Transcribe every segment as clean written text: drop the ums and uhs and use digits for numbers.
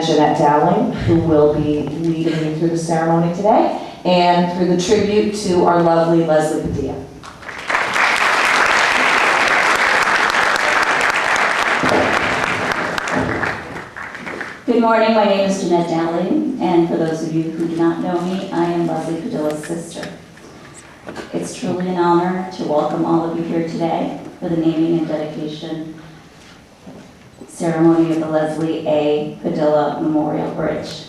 Jeanette Dowling, who will be leading you through the ceremony today, and through the tribute to our lovely Leslie Padilla. Good morning, my name is Jeanette Dowling, and for those of you who do not know me, I am Leslie Padilla's sister. It's truly an honor to welcome all of you here today for the naming and dedication ceremony of the Leslie A. Padilla Memorial Bridge.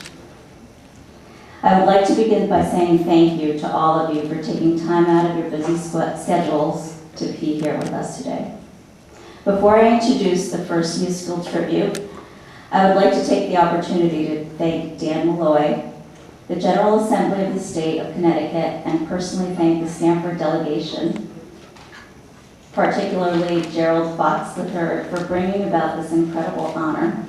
I would like to begin by saying thank you to all of you for taking time out of your busy schedules to be here with us today. Before I introduce the first musical tribute, I would like to take the opportunity to thank Dan Malloy, the General Assembly of the State of Connecticut, and personally thank the Stamford delegation, particularly Gerald Fox III, for bringing about this incredible honor.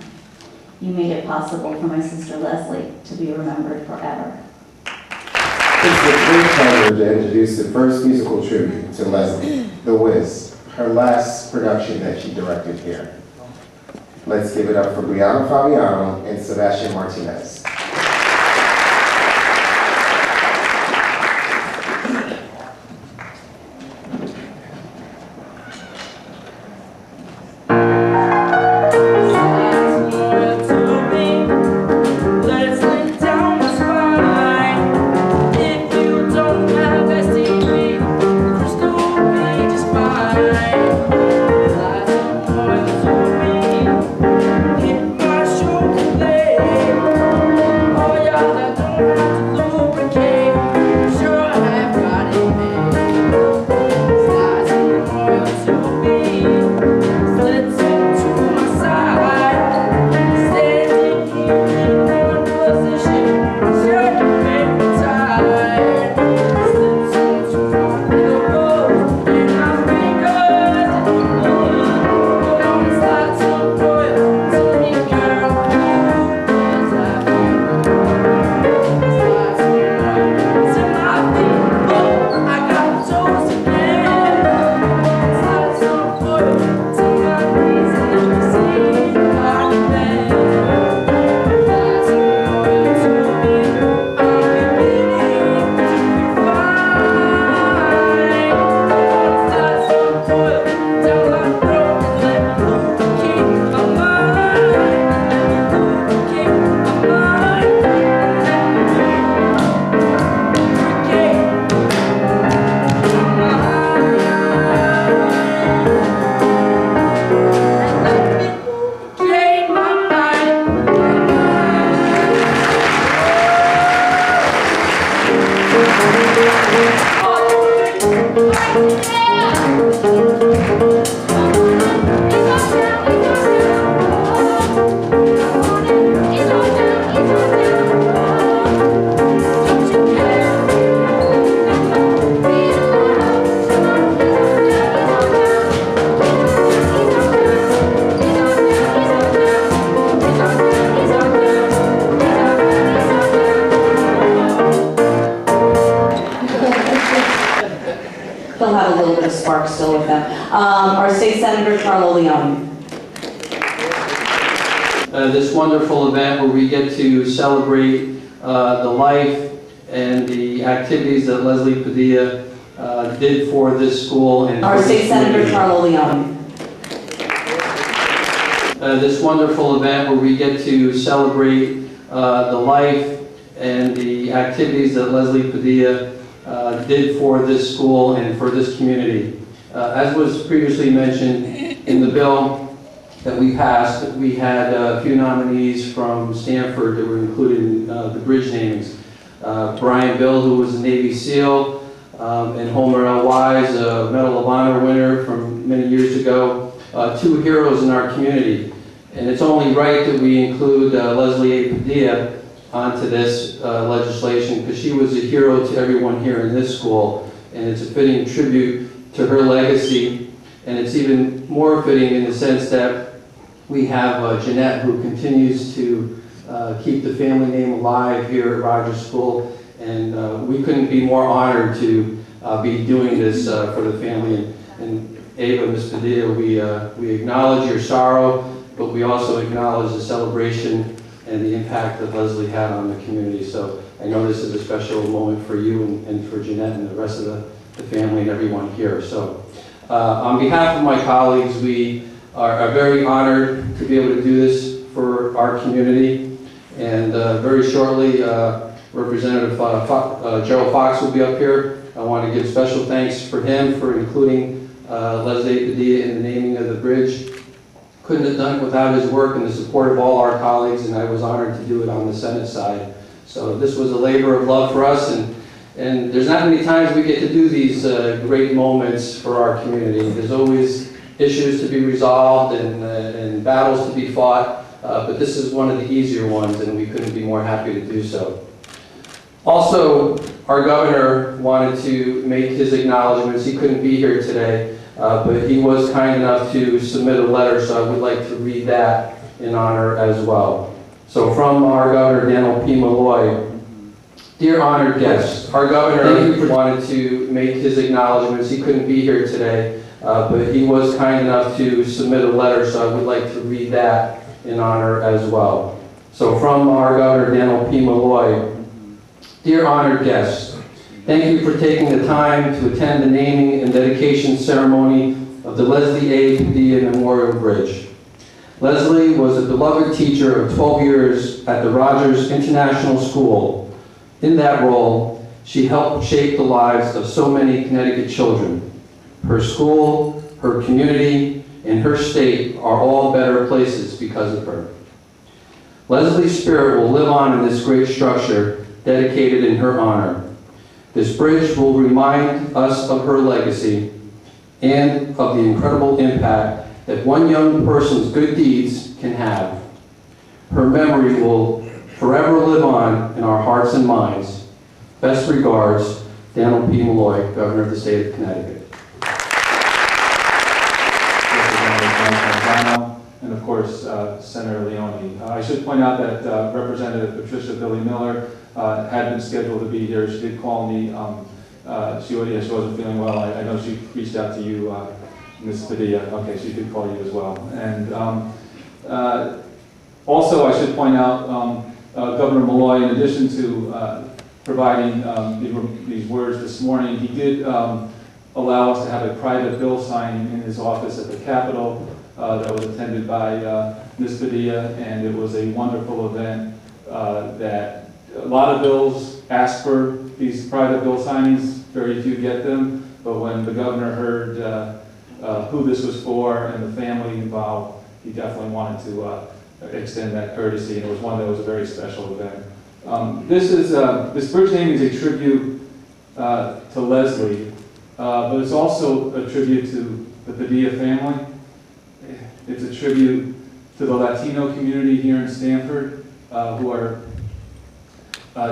You made it possible for my sister Leslie to be remembered forever. It's a great pleasure to introduce the first musical tribute to Leslie, The Wiz, her last production that she directed here. Let's give it up for Brianna Fabiano and Sebastian Martinez. This wonderful event where we get to celebrate the life and the activities that Leslie Padilla did for this school and our State Senator Carlo Leone. This wonderful event where we get to celebrate the life and the activities that Leslie Padilla did for this school and for this community. As was previously mentioned in the bill that we passed, we had a few nominees from Stamford that were included in the bridge namings. Brian Bill, who was a Navy SEAL, and Homer L. Wise, a Medal of Honor winner from many years ago, two heroes in our community. And it's only right that we include Leslie A. Padilla onto this legislation, because she was a hero to everyone here in this school, and it's a fitting tribute to her legacy. And it's even more fitting in the sense that we have Jeanette, who continues to keep the family name alive here at Rogers School, and we couldn't be more honored to be doing this for the family. And Ava, Ms. Padilla, we acknowledge your sorrow, but we also acknowledge the celebration and the impact that Leslie had on the community. So I know this is a special moment for you and for Jeanette and the rest of the family and everyone here. So on behalf of my colleagues, we are very honored to be able to do this for our community. And very shortly, Representative Gerald Fox will be up here. I want to give special thanks for him for including Leslie Padilla in the naming of the bridge. Couldn't have done it without his work and the support of all our colleagues, and I was honored to do it on the Senate side. So this was a labor of love for us, and there's not many times we get to do these great moments for our community. There's always issues to be resolved and battles to be fought, but this is one of the easier ones, and we couldn't be more happy to do so. Also, our governor wanted to make his acknowledgments. He couldn't be here today, but he was kind enough to submit a letter, so I would like to read that in honor as well. So from our governor, Daniel P. Malloy. Dear honored guests, our governor wanted to make his acknowledgments. He couldn't be here today, but he was kind enough to submit a letter, so I would like to read that in honor as well. So from our governor, Daniel P. Malloy. Dear honored guests, thank you for taking the time to attend the naming and dedication ceremony of the Leslie A. Padilla Memorial Bridge. Leslie was a beloved teacher of 12 years at the Rogers International School. In that role, she helped shape the lives of so many Connecticut children. Her school, her community, and her state are all better places because of her. Leslie's spirit will live on in this great structure dedicated in her honor. This bridge will remind us of her legacy and of the incredible impact that one young person's good deeds can have. Her memory will forever live on in our hearts and minds. Best regards, Daniel P. Malloy, Governor of the State of Connecticut. And of course, Senator Leone. I should point out that Representative Patricia Billy Miller had been scheduled to be here. She did call me. She wasn't feeling well. I know she reached out to you, Ms. Padilla. Okay, she did call you as well. And also, I should point out, Governor Malloy, in addition to providing these words this morning, he did allow us to have a private bill signing in his office at the Capitol that was attended by Ms. Padilla, and it was a wonderful event that a lot of bills ask for these private bill signings. Very few get them, but when the governor heard who this was for and the family involved, he definitely wanted to extend that courtesy, and it was one that was a very special event. This bridge naming is a tribute to Leslie, but it's also a tribute to the Padilla family. It's a tribute to the Latino community here in Stamford, who are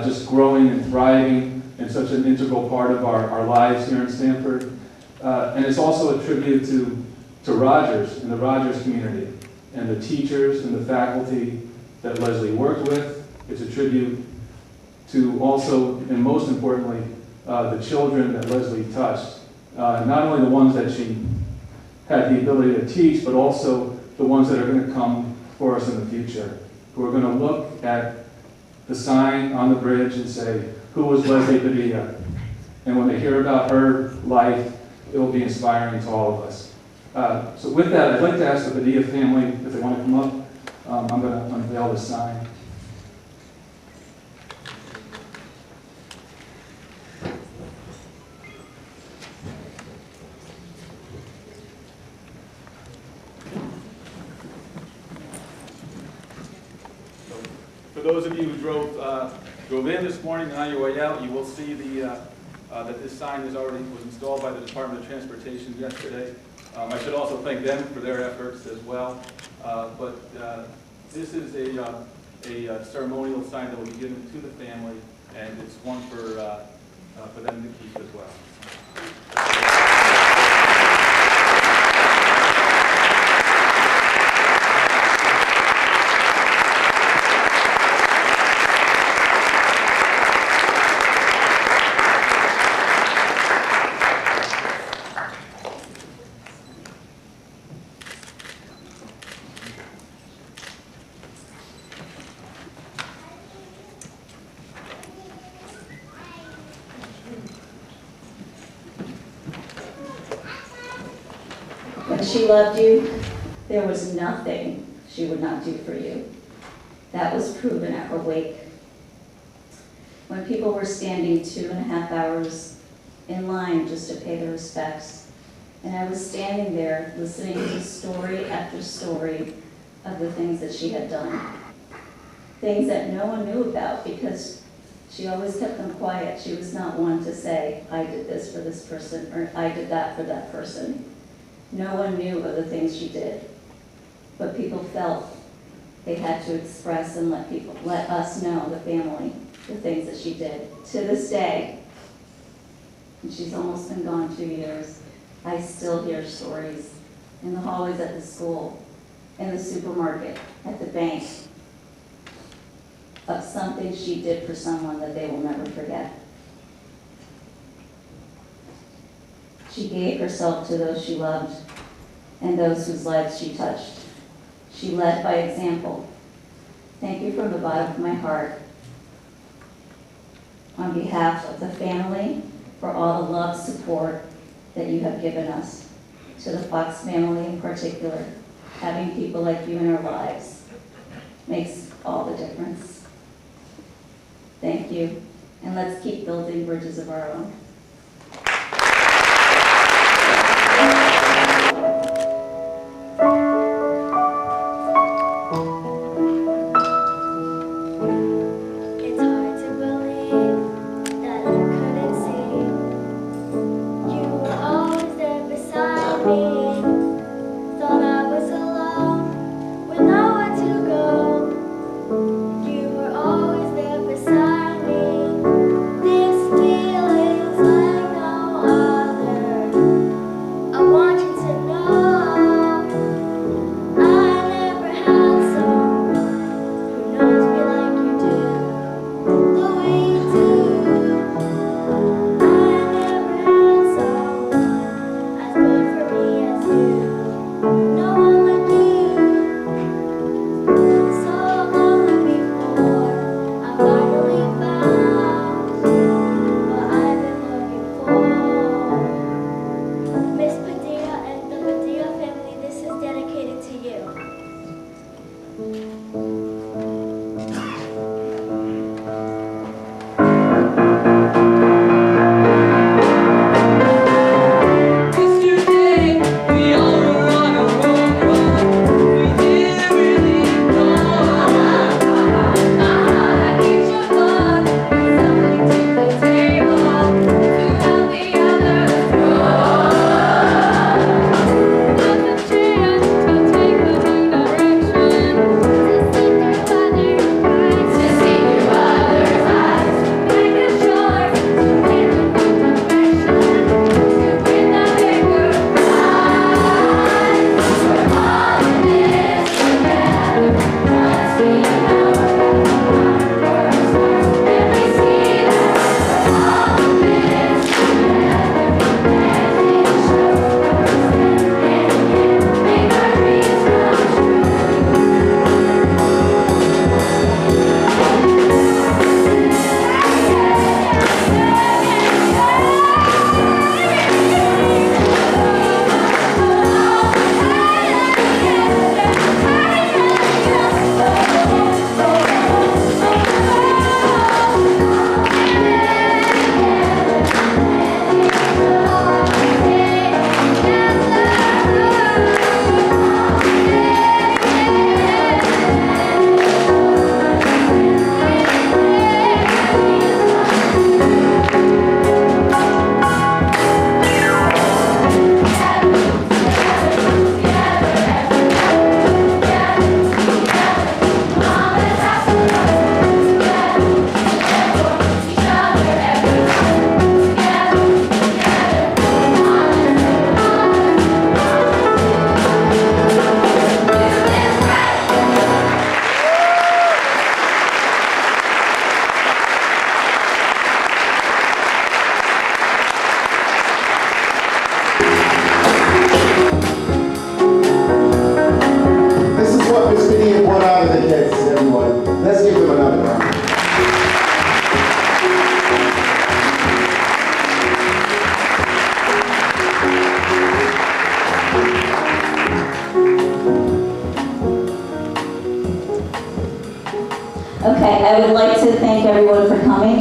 just growing and thriving and such an integral part of our lives here in Stamford. And it's also a tribute to Rogers and the Rogers community and the teachers and the faculty that Leslie worked with. It's a tribute to also, and most importantly, the children that Leslie touched. Not only the ones that she had the ability to teach, but also the ones that are going to come for us in the future, who are going to look at the sign on the bridge and say, who was Leslie Padilla? And when they hear about her life, it will be inspiring to all of us. So with that, I'd like to ask the Padilla family if they want to come up. I'm going to unveil the sign. For those of you who drove in this morning and on your way out, you will see that this sign was installed by the Department of Transportation yesterday. I should also thank them for their efforts as well. But this is a ceremonial sign that will be given to the family, and it's one for them to keep as well. When she loved you, there was nothing she would not do for you. That was proven at her wake. When people were standing 2.5 hours in line just to pay their respects, and I was standing there listening to story after story of the things that she had done. Things that no one knew about because she always kept them quiet. She was not one to say, I did this for this person, or I did that for that person. No one knew of the things she did, but people felt they had to express and let us know, the family, the things that she did. To this day, and she's almost been gone 2 years, I still hear stories in the hallways at the school, in the supermarket, at the bank, of something she did for someone that they will never forget. She gave herself to those she loved and those whose lives she touched. She led by example. Thank you from the bottom of my heart. On behalf of the family, for all the love, support that you have given us. To the Fox family in particular, having people like you in our lives makes all the difference. Thank you, and let's keep building bridges of our own. It's hard to believe that I couldn't see. You were always there beside me. Thought I was alone with nowhere to go. You were always there beside me. This feeling's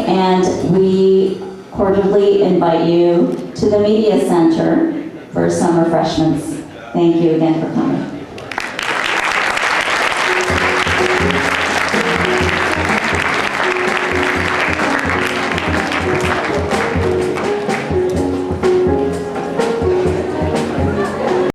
And we cordially invite you to the Media Center for some refreshments. Thank you again for coming.